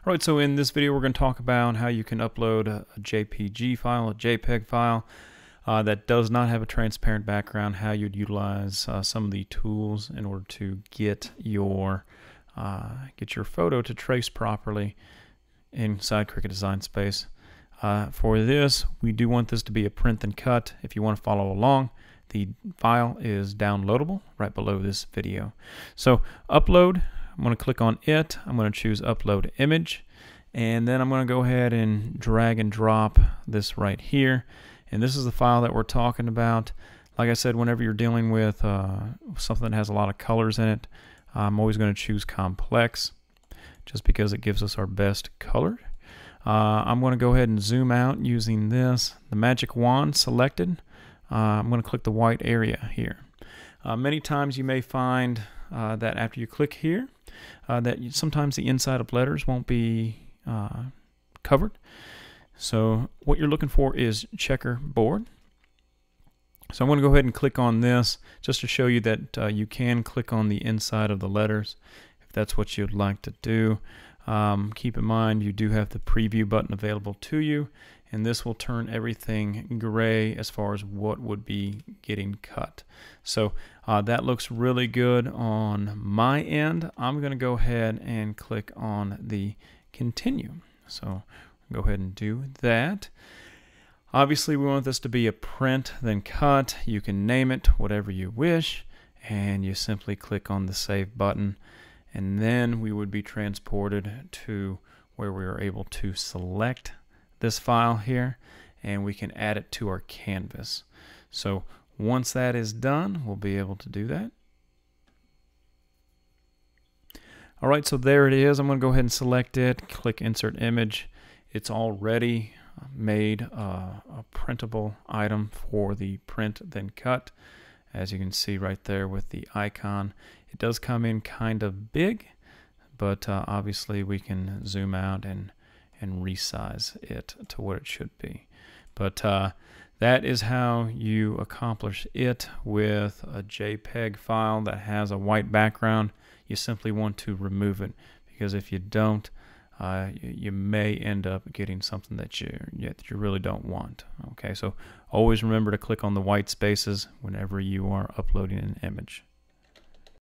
Right, so in this video we're going to talk about how you can upload a JPG file, a JPEG file that does not have a transparent background, how you'd utilize some of the tools in order to get your photo to trace properly inside Cricut Design Space. For this, we do want this to be a print and cut. If you want to follow along, the file is downloadable right below this video. So upload, I'm going to click on it. I'm going to choose upload image, and then I'm going to go ahead and drag and drop this right here. And this is the file that we're talking about. Like I said, whenever you're dealing with something that has a lot of colors in it, I'm always going to choose complex just because it gives us our best color. I'm going to go ahead and zoom out using the magic wand selected. I'm going to click the white area here. Many times you may find that after you click here, sometimes the inside of letters won't be covered. So what you're looking for is checkerboard. So I'm going to go ahead and click on this just to show you that you can click on the inside of the letters if that's what you'd like to do. Keep in mind you do have the preview button available to you, and this will turn everything gray as far as what would be getting cut. So that looks really good on my end. I'm going to go ahead and click on the continue. So go ahead and do that. Obviously we want this to be a print then cut. You can name it whatever you wish, and you simply click on the save button, and then we would be transported to where we are able to select this file here, and we can add it to our canvas. So once that is done, we'll be able to do that. Alright, so there it is. I'm going to go ahead and select it, click insert image. It's already made a printable item for the print then cut, as you can see right there with the icon. It does come in kind of big, but obviously we can zoom out and resize it to what it should be. But that is how you accomplish it with a JPEG file that has a white background. You simply want to remove it, because if you don't, you may end up getting something that you really don't want. Okay, so always remember to click on the white spaces whenever you are uploading an image.